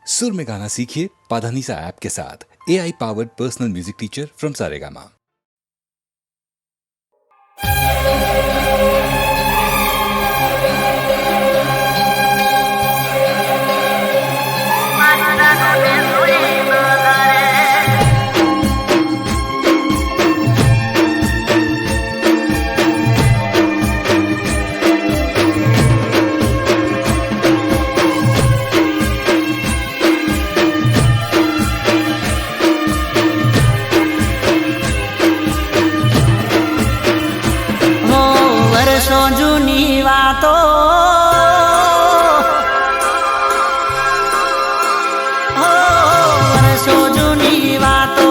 सुर में गाना सीखिए पाधानीसा ऐप के साथ। AI powered personal music teacher from Saregama. વર્ષો જૂની વાતો વર્ષો જૂની વાતો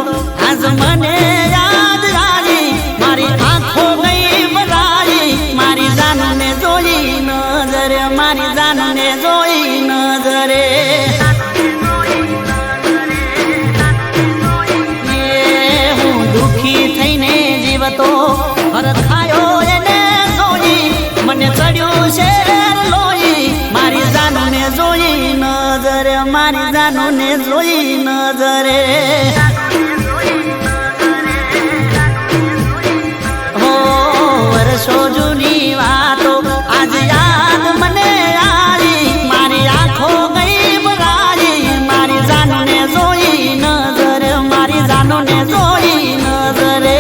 આજ મને યાદ આવી. મારી આંખો ગઈ બધાઈ, મારી જાનને જોઈ નજરે, મારી જાનને જોઈ નજરે. હું દુખી થઈને જીવતો હરખાયો એને જોઈ, મને ચડ્યું છે લોહી. મારી જાનને જોઈ નજરે, મારી જાનને જોઈ નજરે. હો વર્ષો જૂની વાતો આજ યાદ મને આવી. મારી આંખો ગઈ બરાઈ, મારી જાનને જોઈ નજરે, મારી જાનને જોઈ નજરે.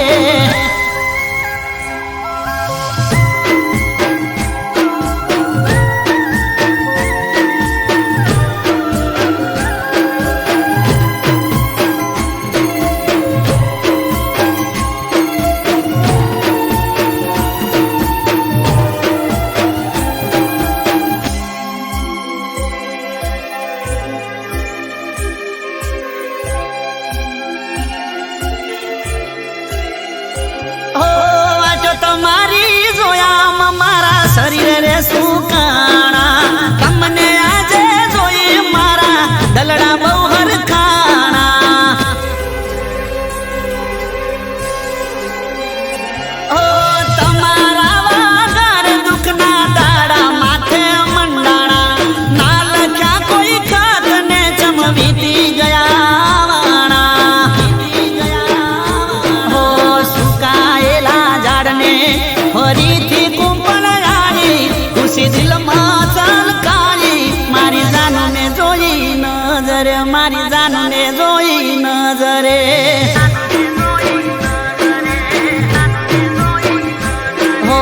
તમારી જોયા મારા શરીર રે સુકાણા, તમને આજે જોઈ મારા દલડા બહુ હરખાણા. ઓ તમારા વાગર દુખના દાડા માથે મંડાણા, ના લખ્યા કોઈ ખાત ને ચમવીતી ગયા વાણા. હો સુકાયેલા ઝાડને ફરીથી કુંપણ આવી, ખુશી દિલમાં ચલકાઈ. મારી જાનને જોઈ નજરે, મારી જાનને જોઈ નજરે. હો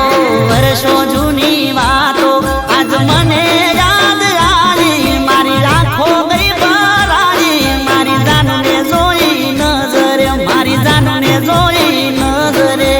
વર્ષો જૂની વાતો આજ મને યાદ આવી. મારી આંખો ગઈ બરાઈ, મારી જાનને જોઈ નજરે, મારી જાનને જોઈ નજરે.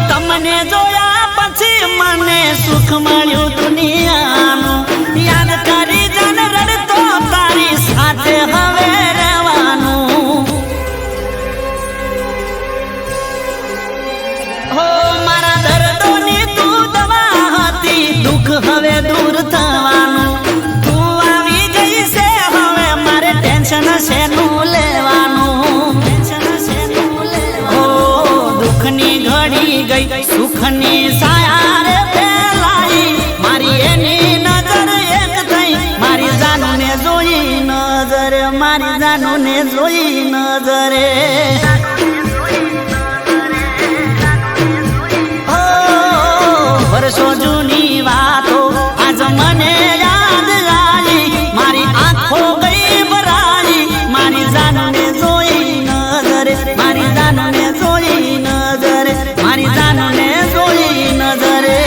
તમને જોયા પછી મને સુખ મળ્યું દુનિયાનું. યાદ કરી જાન રડતો તારી સાથે હવે રહેવાનું. હો મારા દર્દોની તું દવા હતી, દુઃખ હવે દૂર થવાનું. તું આવી ગઈ છે હવે મારે ટેન્શન શેનું લેવાનું. હો દુઃખની ઘડી ગઈ, સુખની સાયા રે ફેલાઈ. મારી એની નજર એક થઈ, મારી જાનને જોઈ નજરે, મારી જાનને જોઈ નજરે. ઓ વર્ષો જૂની વાતો આજ મને યાદ આવી. મારી આંખો ગઈ બરાઈ, મારી જાનને જોઈ નજરે, મારી જાનને જોઈ નજરે, મારી જાનને જોઈ નજરે.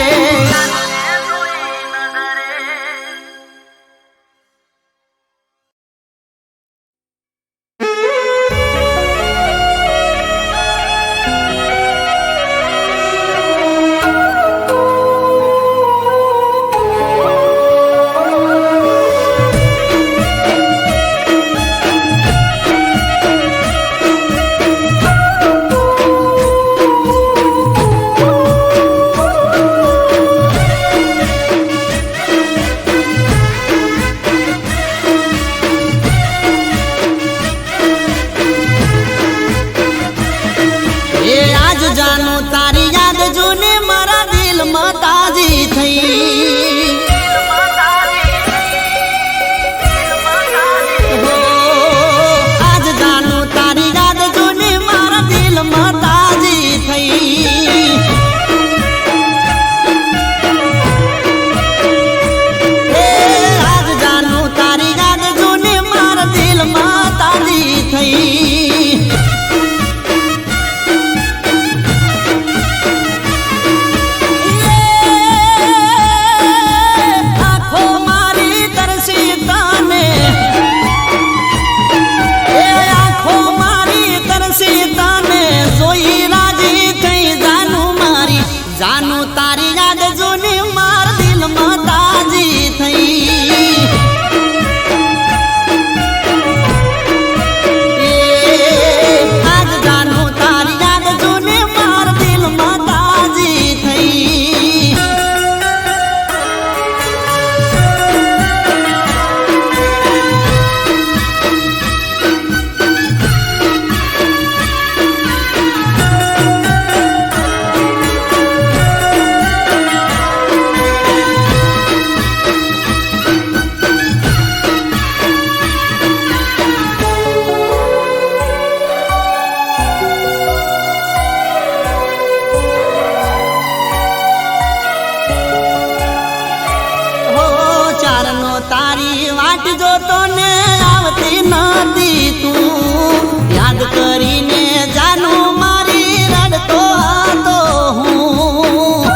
ને આવતી નથી તું યાદ કરીને જાનું મારી રડતો હતો હું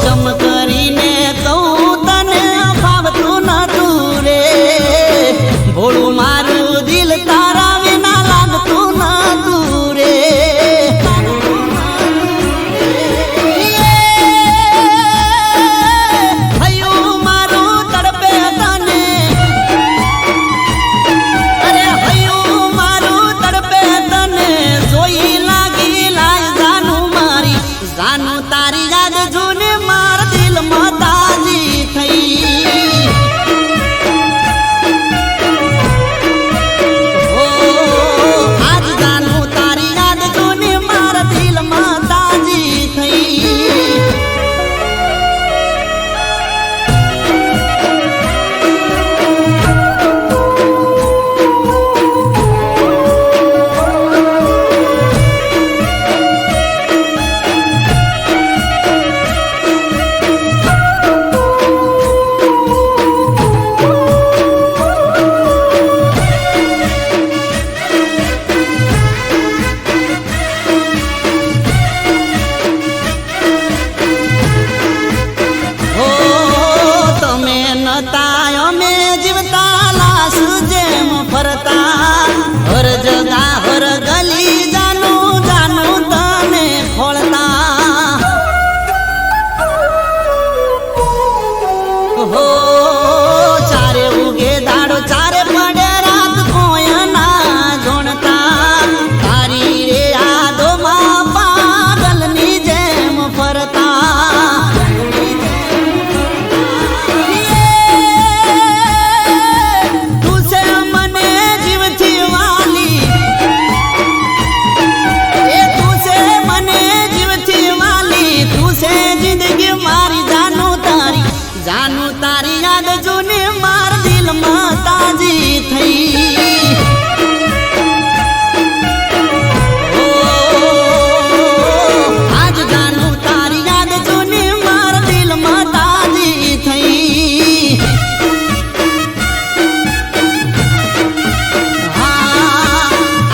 ચમ કરીને કહું તને ફાવતું નતું રે ભોળું મારું દિલ તારા વિના લાગતું નતું રે હૈયું મારું તડપે તને અરે હૈયું મારું તડપે તને જોઈ લાગી લાય જાનું મારી જાનું તારી યાદ જૂને માર દિલમાં તાજી થઈ ઓ આજ જાનું તારી યાદ જૂને માર દિલમાં તાજી થઈ ઓ તમે નતા અમે જીવતા લાશ જેમ ફરતા હર જગા હર ગલી જાનું જાનું તને ખોળતા હો ચારે ઉગે દાડો ચારે પડે રાત કોઈ ના જોણતા તારી રે યાદોમાં પાગલની જેમ ફરતા તું છે મને જીવથી વાલી એ તું છે મને જીવથી વાલી તું છે જિંદગી મારી જાનું તારી યાદ જૂને માર દિલમાં તાજી થઈ ઓ આજ જાનું તારી યાદ જૂને માર દિલમાં તાજી થઈ હા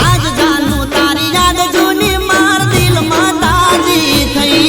આજ જાનું તારી યાદ જૂને માર દિલમાં તાજી થઈ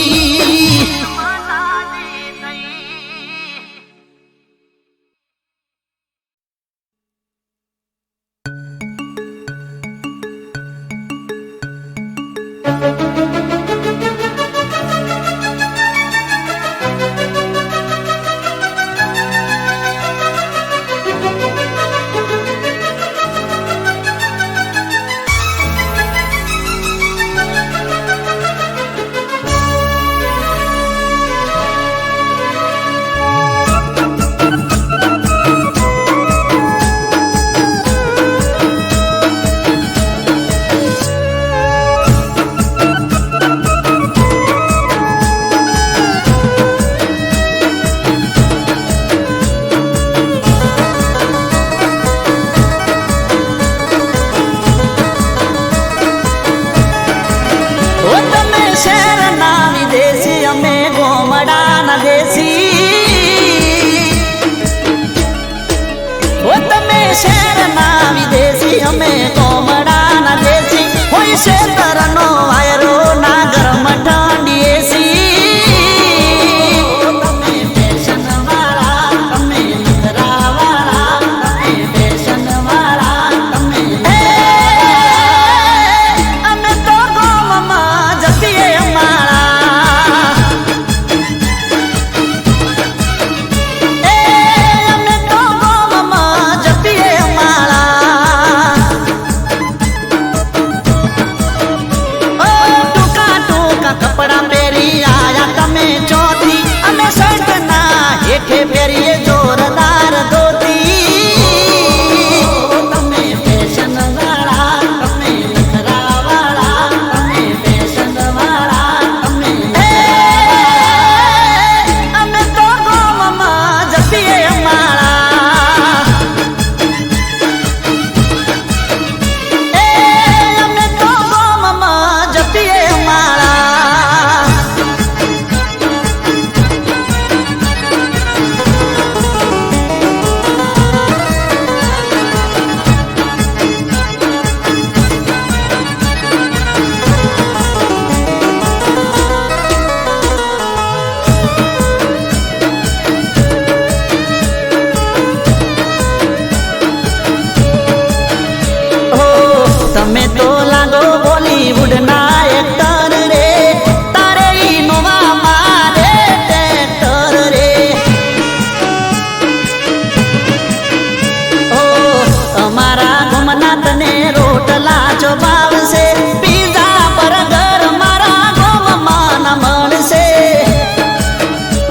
સાચો ભાવ છે પીઝા બર્ગર મારા ગોમમાં ન મળશે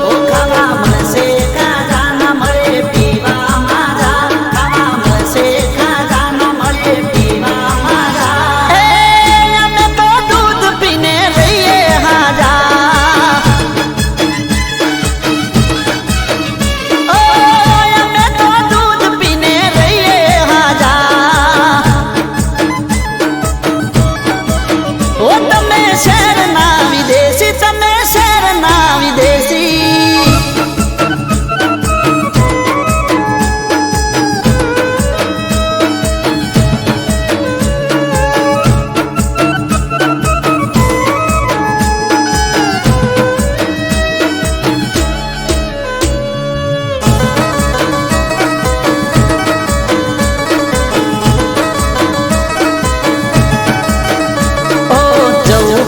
ઓ ખાવા મળશે ખાજા ન મળે પીવા માજા ખાવા મળશે ખાજા ન મળે પીવા માજા અમે તો દૂધ પીને રહીએ હાજા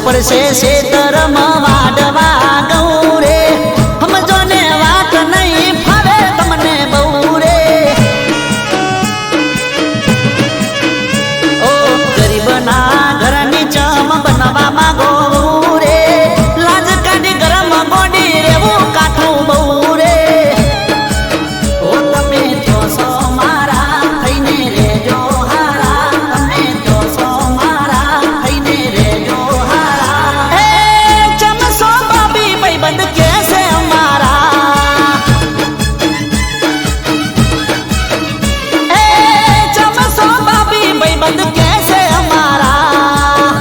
પડશે શેતરમાં વાડવા ગૌરે સમજો ને વાત નહીં ફાવે તમને બહુ રે ઓ ગરીબના ઘરની ચમ બનાવવામાં ગૌ રે લાજ કાઢી ગરમ ગોડી રેવું કાઠું બહુ રે ઓ તમે જોશો મારા થઈને રેજો હારા તમે જોશો મારા થઈને રેજો બંધ કેસે અમારા એ ચમસો બાબી ભાઈ બંધ કેસે અમારા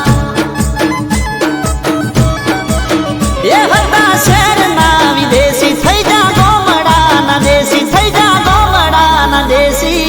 એ હતા શહેરના વિદેશી થઈ જા ગોમડાના દેશી થઈ જા ગોમડાના દેશી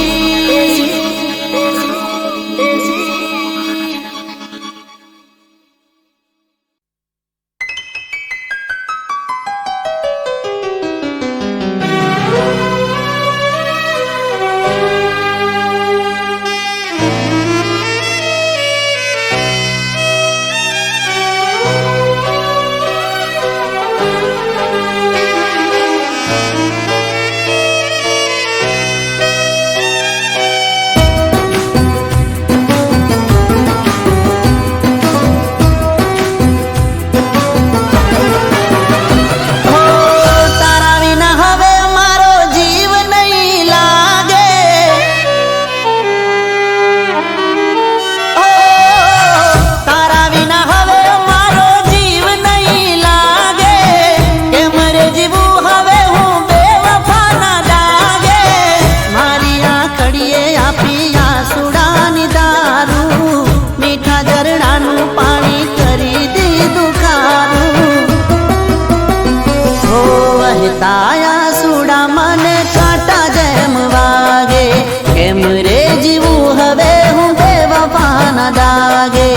તાયા સુડા મને કાંટા જેમ વાગે કેમ રે જીવું હવે હું બેવફાના દાગે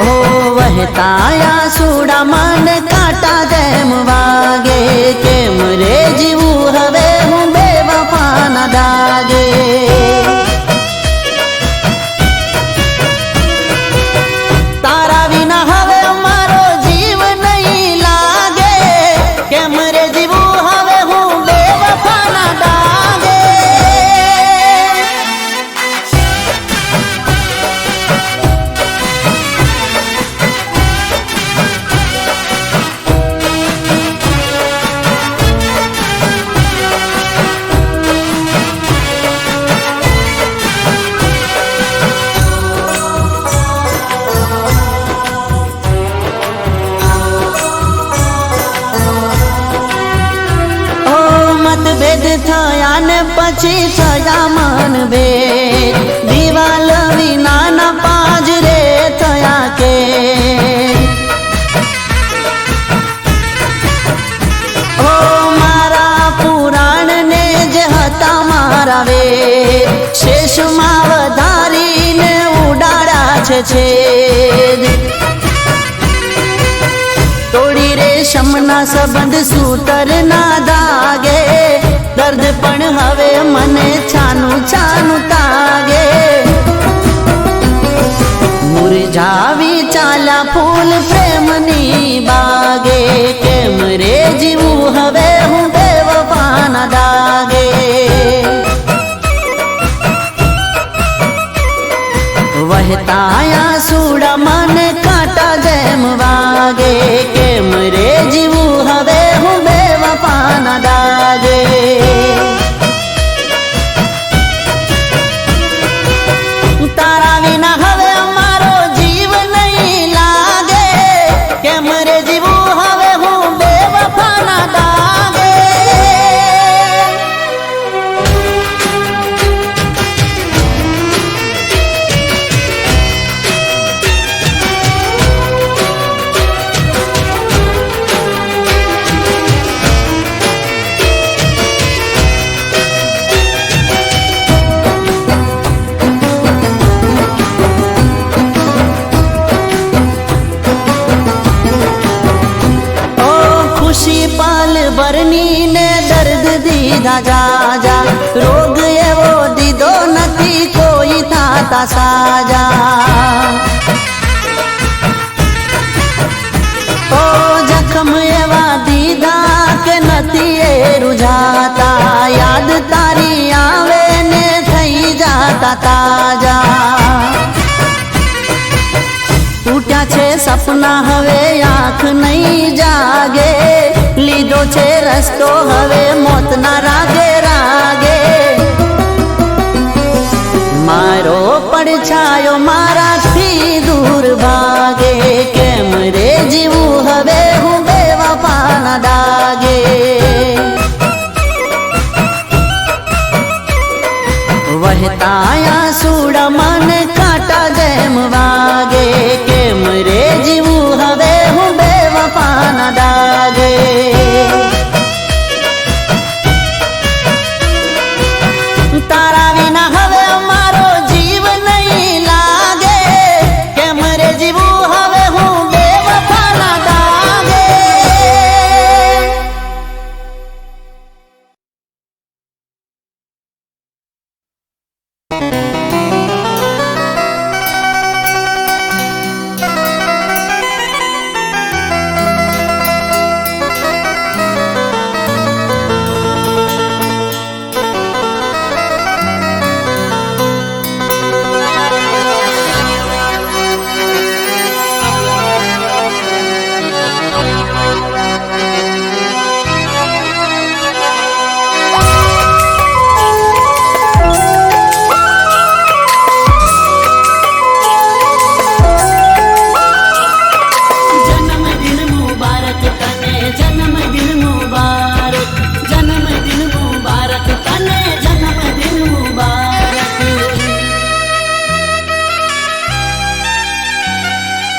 ઓ વહેતાયા સુડા મને કાંટા જેમ વાગે કેમ રે જીવું હવે હું બેવફાના દાગે તારા વિના હવે ભેદ થયા ને પછી થયા મન ભેદ દિવાલ વિનાના પાંજરે થયા કે ઓ મારા પુરાણ ને જે હતા મારા વેદ શેષમાં વધારીને ઉડાડ્યા છે છેદ તોડી રેશમના સંબંધ સૂતર ના દાગે દર્દ પણ હવે મને છાનું છાનું તાગે મુરઝાવી ચાલ્યા ફૂલ પ્રેમની બાગે કેમ રે જીવું હવે હું બેવફાના દાગે પરનીને દર્દ દીધા જાજા, રોગ એવો દીધો નથી કોઈ થાતા સાજા. ઓ જખમ એવા દીધા કે નથી એ રૂઝાતા, યાદ તારી આવે ને થઈ જાતા તાજા. ઉઠ્યા છે સપના હવે આંખ નહીં જાગે, લીધો છે રસ્તો હવે મોતના રાગે રાગે. મારો પડછાયો મારાથી દૂર ભાગે, કેમ રે જીવું હવે હું બેવફાના દાગે. વહેતા આંસુડા મને કાંટા જેમ વાગે, કેમ રે જીવું હવે હું બેવફાના દાગે. તારા વિના હવે મારો જીવ નહીં લાગે, કેમ રે જીવું હવે હું બેવફાના દાગે.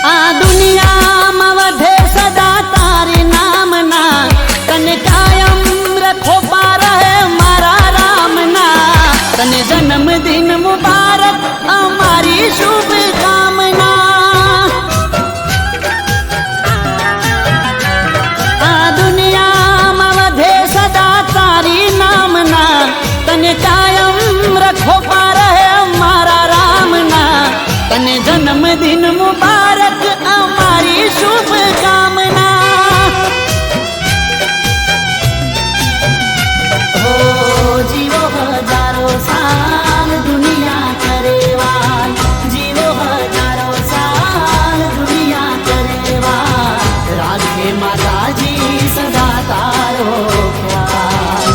આ દુનિયામાં વધે સદા તારી નામના, તને કાયમ રખો રહે મારા રામના. તને જન્મદિન મુબારક અમારી શુભ કામના. આ દુનિયામાં વધે સદા તારી નામના, તને કાયમ રખો રહે મારા રામના. તને જન્મદિન મુબારક અમારી શુભ કામના. હો જીવો હજારો સાલ દુનિયા કરેવાલ, જીવો હજારો સાલ દુનિયા કરેવાલ. રાખે માતાજી સદા તારો ખ્યાલ.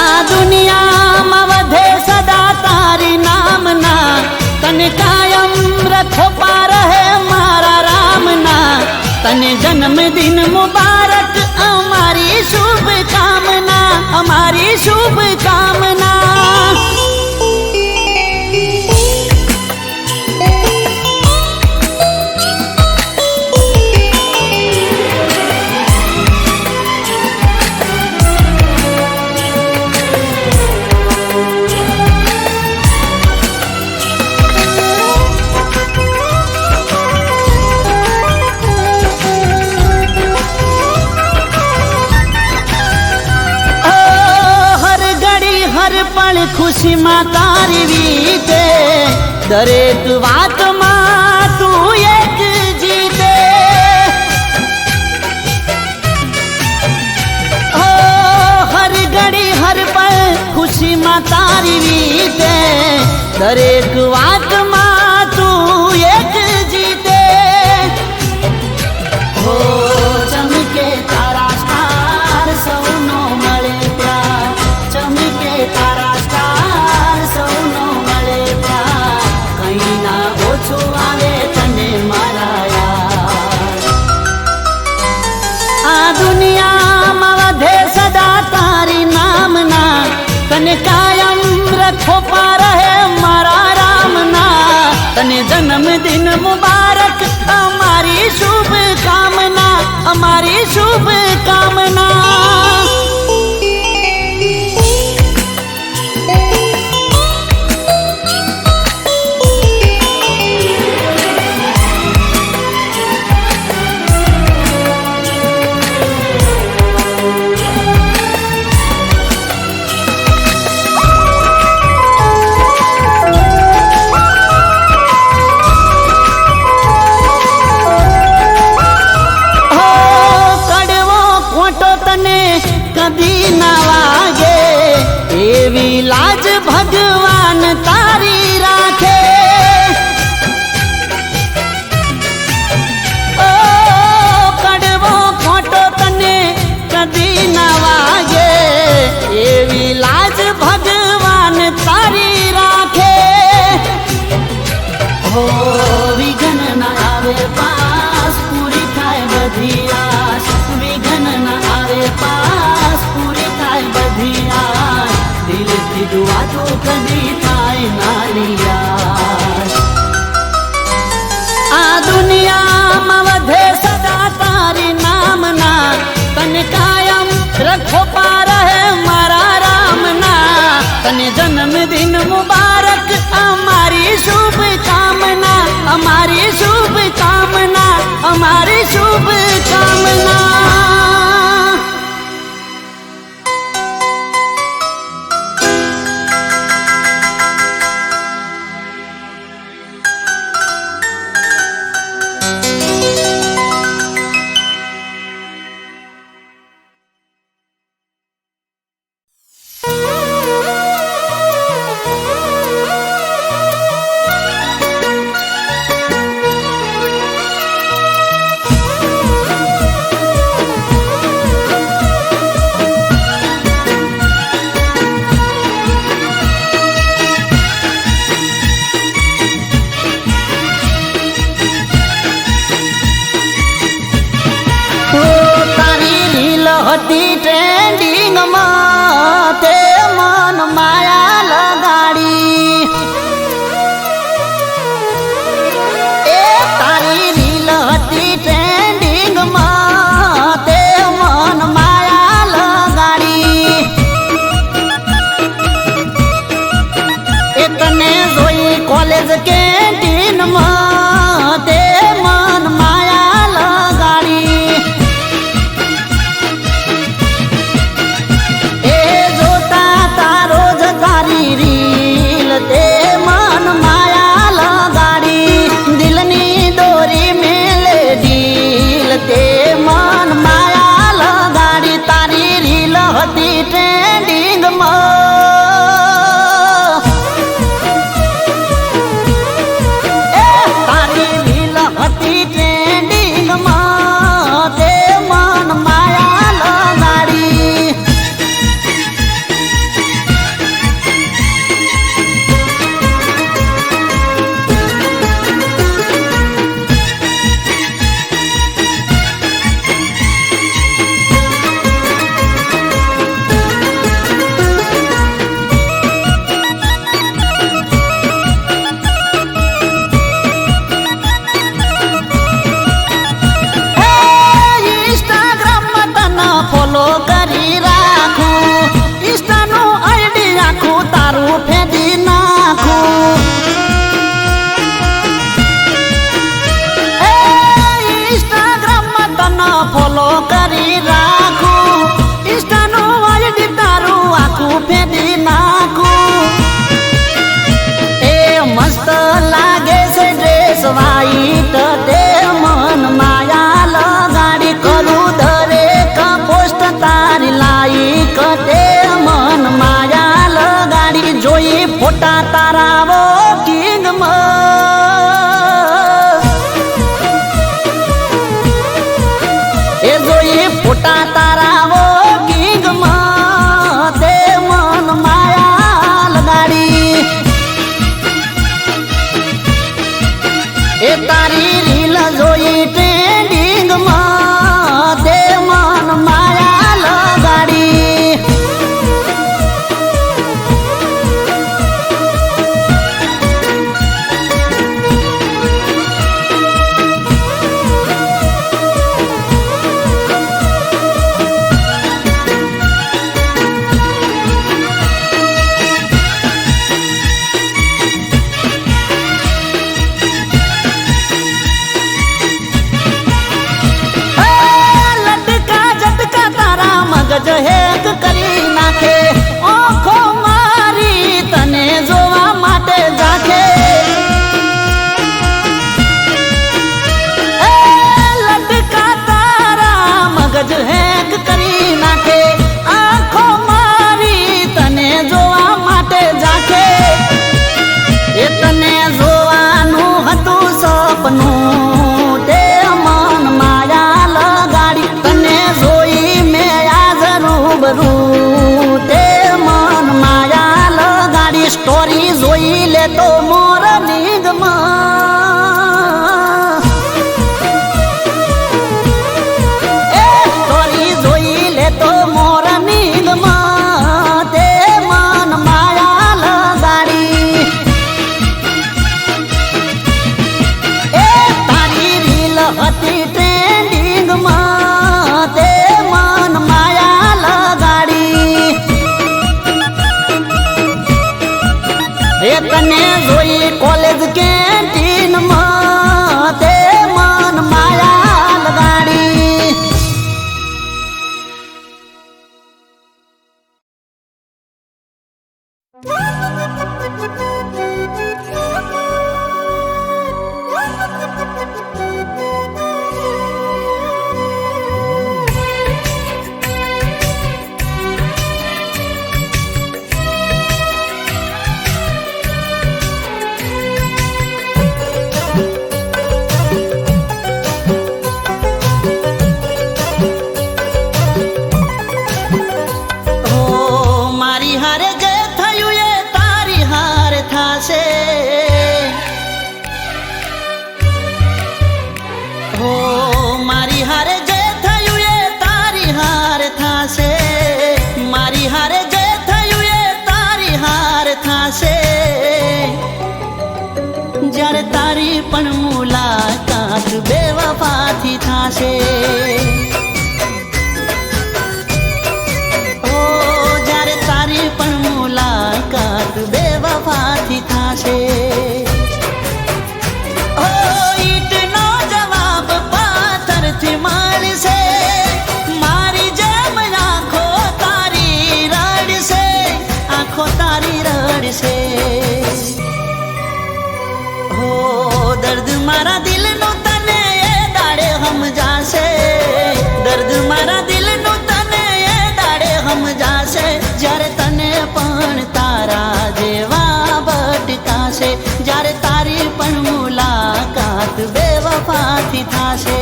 આ દુનિયામાં વધે સદા તારી નામના, તને કાયમ રખો રહે મારા રામના. તને જન્મદિન મુબારક અમારી શુભ કામના, અમારી શુભ કામના. ખુશીમાં તારી વીતે, દરેક વાતમાં તું એક જીતે. હો હર ઘડી હર પળ ખુશીમાં તારી વીતે, દરેક વાતમાં તું એક જીતે. હો ચમકે તારા સ્ટાર સૌનો મળે પ્યાર, ચમકે તારા સ્ટાર સૌનો મળે પ્યાર. કઈ ના ઓછું આવે તને મારા યાર. આ દુનિયામાં વધે સદા તારી નામના, તને કાયમ રખો રહે મારા રામના. તને જન્મદિન મુબારક અમારી શુભ કામના, અમારી શુભ કામના. કદી ના વાગે એવી લાજ ભગવાન તારી રાખે ઓ કડવો ખોટો તને કદી ના વાગે એવી લાજ ભગવાન તારી રાખે હો વિઘ્ન ના આવે પાસ પૂરી થાય બધી આશ વિઘ્ન ના આવે પાસ પૂરી થાય બધી આશ દિલથી દુઆ તો કદી થાય ના નિરાશ આ દુનિયામાં વધે સદા તારી નામના તને કાયમ રખો પાર હે મારા રામના તને જન્મદિન મુબારક અમારી શુભ કામના અમારી શુભ કામના અમારી શુભ કામના હતી ટ્રેન્ડિંગમાં તે મન માયા લગાડી એ તારી રીલ હતી ટ્રેન્ડિંગમાં તે મન માયા લગાડી એ તને જોઈ કોલેજ કેન્ટીનમાં તે મન માયા લગાડી તારી થાશે. ઓ જ્યારે તારી પણ મુલાકાત બેવફાથી થાશે. ઓ ઈટનો જવાબ પાથરથી મળશે. મારી જેમ આંખો તારી રડશે, આંખો તારી રડશે. હો દર્દ મારા દિલનું તને એ દાડે સમજાશે. દર્દ મારા દિલનું તને એ દાડે સમજાશે. જ્યારે તને પણ તારા જેવા ભટકાશે. જ્યારે તારી પણ મુલાકાત બેવફાથી થાશે.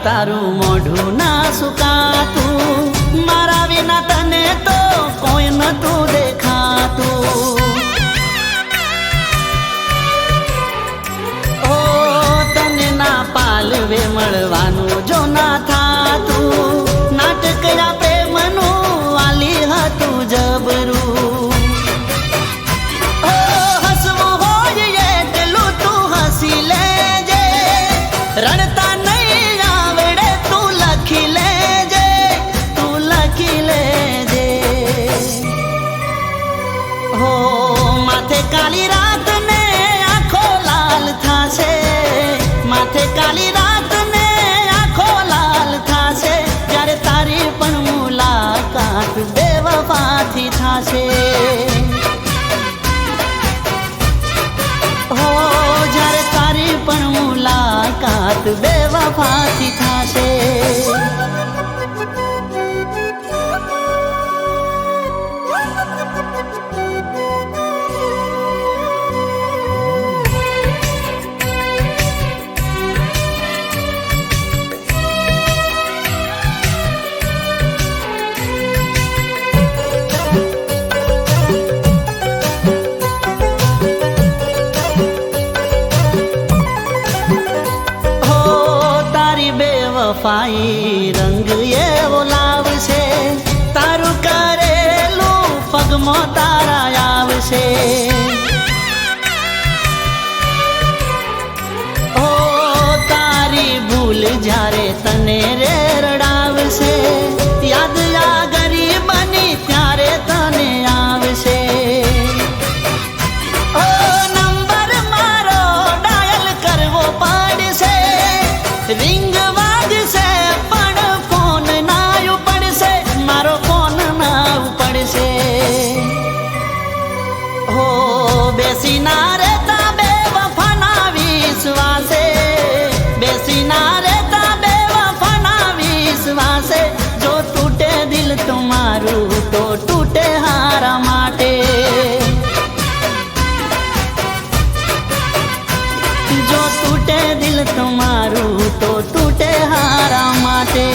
તારું મોઢું ના સુકાતું. મારા વિના તને તો કોઈ નતું દેખાતું. ઓ તને ના પાલવે મળવાનું જો ના થાતું. નાટકડા પ્રેમનું વાલી હતું જબરું. ઓ હસવું હોય એટલું તું હસી લેજે. રડતા કાલી રાત ને આંખો લાલ થાશે. માથે કાલી રાત ને આંખો લાલ થાશે. જ્યારે તારી પણ મુલાકાત બેવફાથી થાશે. હો જ્યારે તારી પણ મુલાકાત બેવફાથી થાશે. વફાઈ રંગ એવો લાવશે. તારું કરેલું પગમાં તારા આવશે. ઓ તારી ભૂલ જ્યારે તને રે રડાવશે. યાદ આ ગરીબની ત્યારે તને આવશે. ઓ નંબર મારો ડાયલ કરવો પડશે. રિંગ બેસી ના રહેતા બેવફાના વિશ્વાસે. બેસી ના રહેતા બેવફાના વિશ્વાસે. જો તૂટે દિલ તમારું તો તૂટે હારા માટે. જો તૂટે દિલ તમારું તો તૂટે હારા માટે.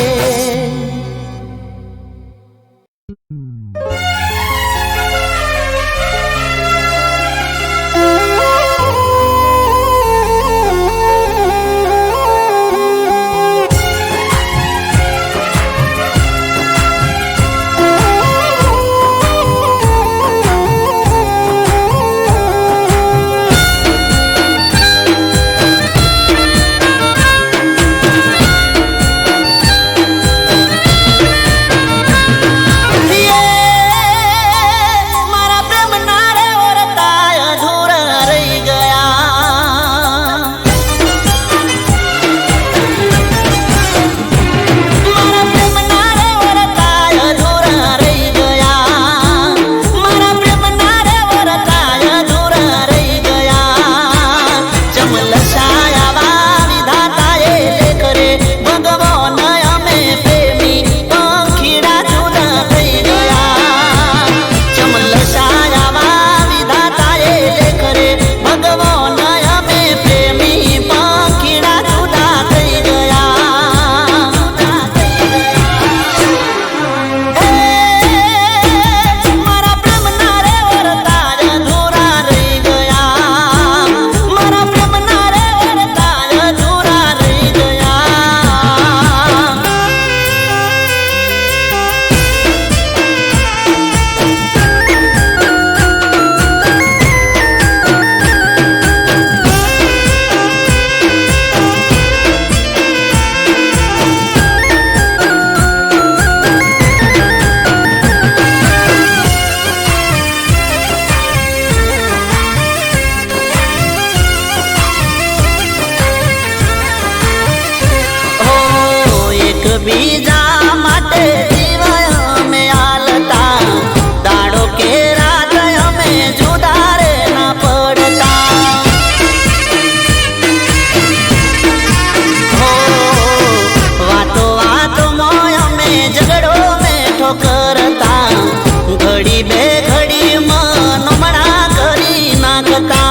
એકબીજા માટે જીવ અમે આલતા, દાડો કે રાત અમે જુદા રે ના પડતા. હો વાતો વાતોમાં અમે ઝઘડો મેઠો કરતા, ઘડી બે ઘડી મનમણા કરી નાખતા.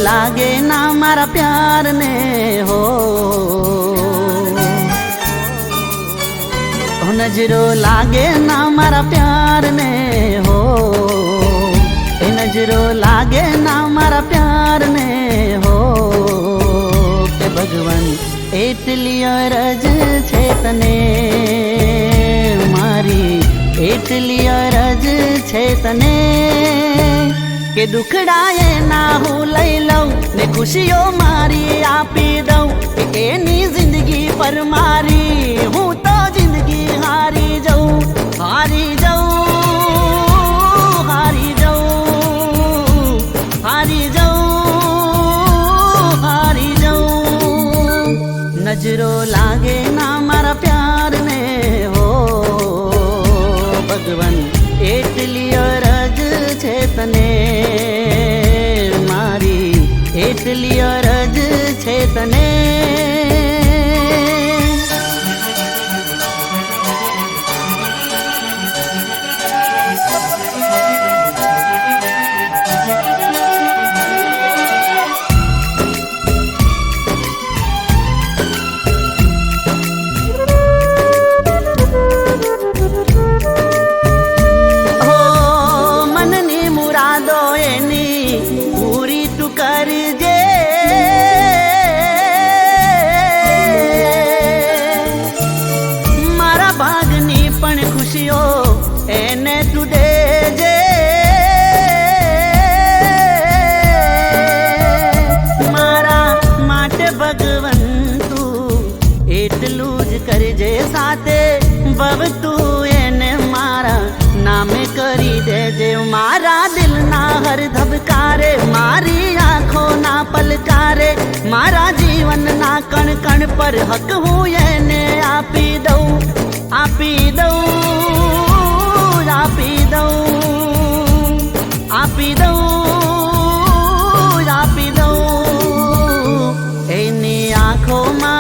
लागे ना मारा प्यार ने हो नजरो लागे ना मारा प्यार ने हो नजरो लागे ना मारा प्यार ने हो के भगवान एटली अरज छे तने मारी एटली अरज छे तने के दुखड़ाए ना हूँ लई लऊं ने खुशियों मारी आपी दऊं के एनी जिंदगी पर मारी हूँ तो जिंदगी हारी जाऊं हारी जाऊं हारी जाऊं हारी जाऊं हारी जाऊं नजरों लागे ना मारा प्यार ने हो भगवान एटली अरज छे तने मारी एटली अरज छे तने मारा दिल ना हर धबकारे, मारी आँखों ना पलकारे, मारा जीवन ना कण कण पर हक हूँ येने आपी दऊं, आपी दऊं, आपी दऊं, आपी दऊं, आपी दऊं एनी आँखों માં,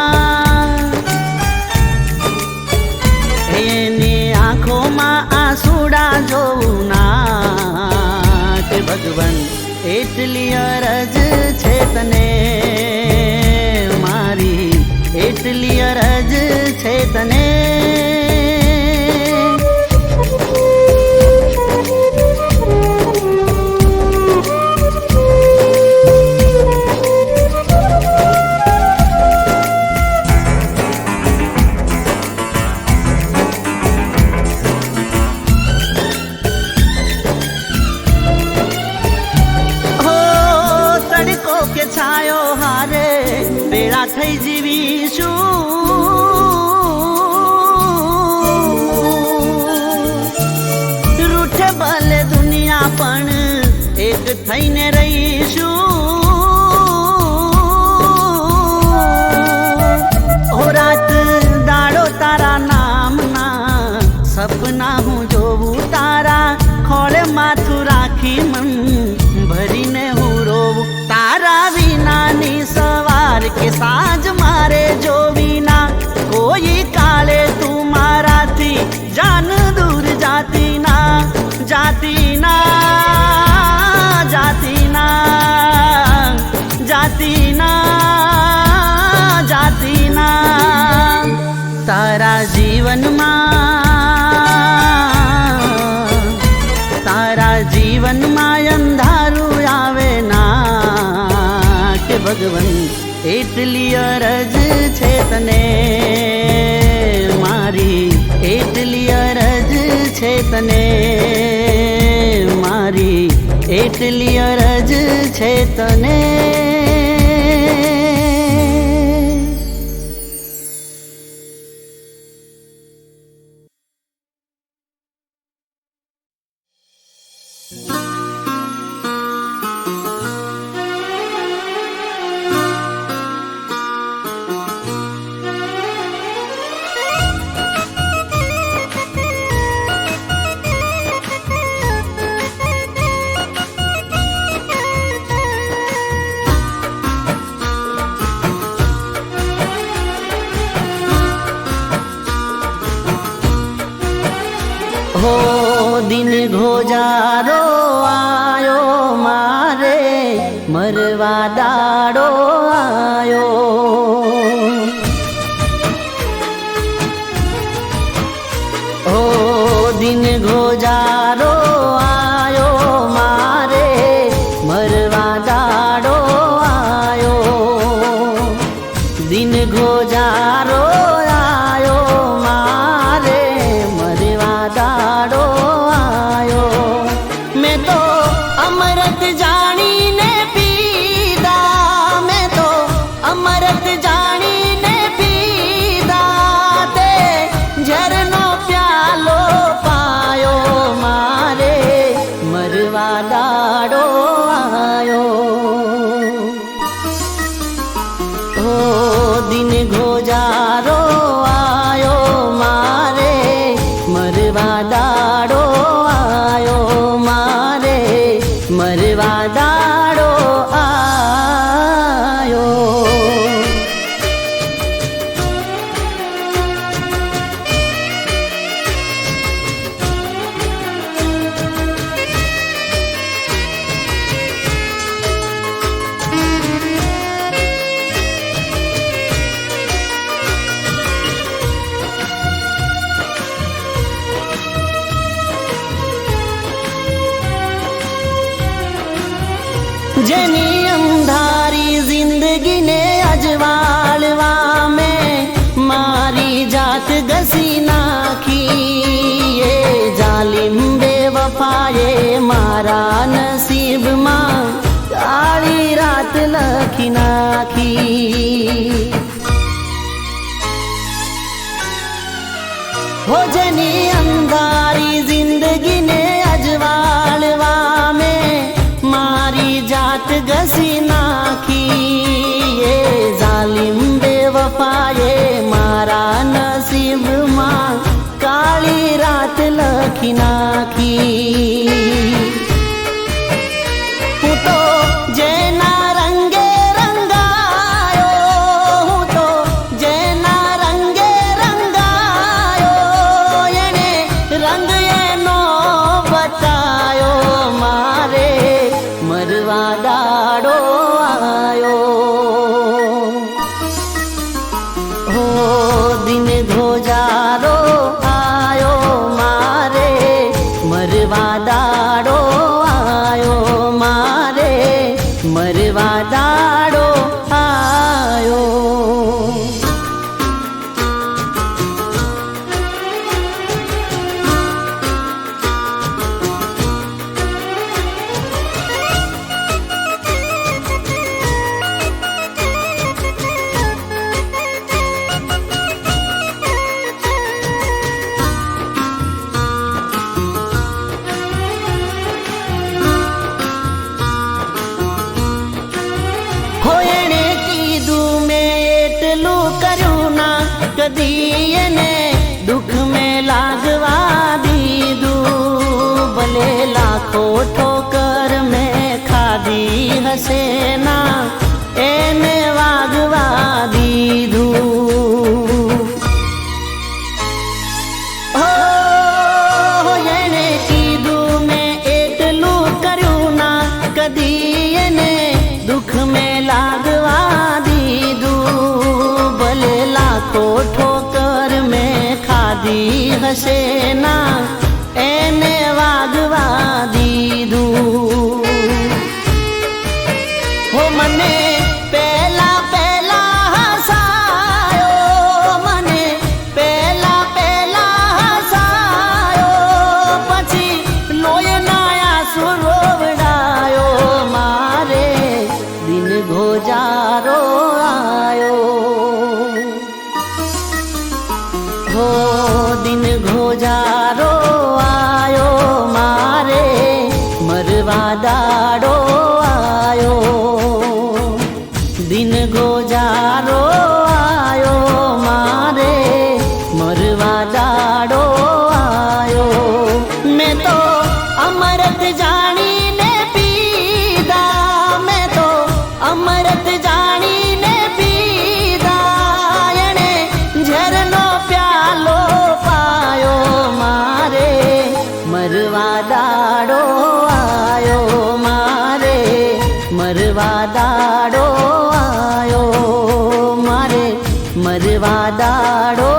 એની આંખોમાં આંસુડા જોઉં ના કે ભગવાન એટલી અરજ છે તને મારી, એટલી અરજ છે તને. છાયો હારે બેડા થઈ જીવીશું, રૂઠે ભલે દુનિયા પણ એક થઈને રહીશું. હો રાત દાડો તારા નામના સપના હું જોવું, તારા ખોળે માથું રાખી મન ભરીને હું રોવું. તારા વિનાની સવાર કે સાંજ મારે જોવી ના, કોઈ કાળે તું મારાથી જાન દૂર જાતી ના, જાતી ના, જાતી ના, જાતી ના, જાતી ના. તારા જીવનમાં, તારા જીવનમાં અંધારું આવે ના કે ભગવાન એટલી અરજ છે તને મારી, એટલી અરજ છે તને મારી, એટલી અરજ છે તને. हो दिन घोजारो आयो मारे मरवा दाड़ो आयो, हो दिन घोजारो आयो मारे मरवा दाड़ो आयो, दिन घोजारो आयो मारे मरवा दाड़ो आयो. मैं तो अमृत जानी ने पीदा, मैं तो अमृत जानी ने पीदा, ते झरनो प्यालो पायो मारे मरवा दाड़ो आयो. ओ दिन घोजारो आयो मारे मरवा दाड़ो आयो, मारे मरवा दाड़ो आयो. જેની અંધારી જિંદગી ને અજવાળવા મેં મારી જાત ઘસી નાખી, એ જાલિમ બેવફાએ મારા નસીબમાં કાળી રાત લખી નાખી. હો જેની અંધારી જિંદગી ને અજવાળવા કદી એને દુઃખ મેં લાગવા દીધું ભલે લાખો ઠોકર મેં ખાધી હશે ના એને વાગવા દીધું હો એને કીધું મેં એટલું કર્યું ના કદી એને દુઃખ મેં લાગવા દીધું ભલે લાખો ઠોકર મેં ખાધી હશે ના એને વાગવા દીધું હો મને પહેલા હસાયો મને પહેલા હસાયો પછી લોહીના આંસુ રોવડાયો મારે દિન ગોજારો આયો હો દિન ગોજારો આયો મારે મરવા દાડો આયો દિન ગોજારો આયો મારે મરવા દાડો આયો મેં તો અમૃત જાણીને પીધા મેં તો અમૃત જાણીને પીધા એણે ઝરનો પ્યાલો પાયો મારે મરવા દાડો આયો મારે મરવા દાડો આયો મારે મરવા દાડો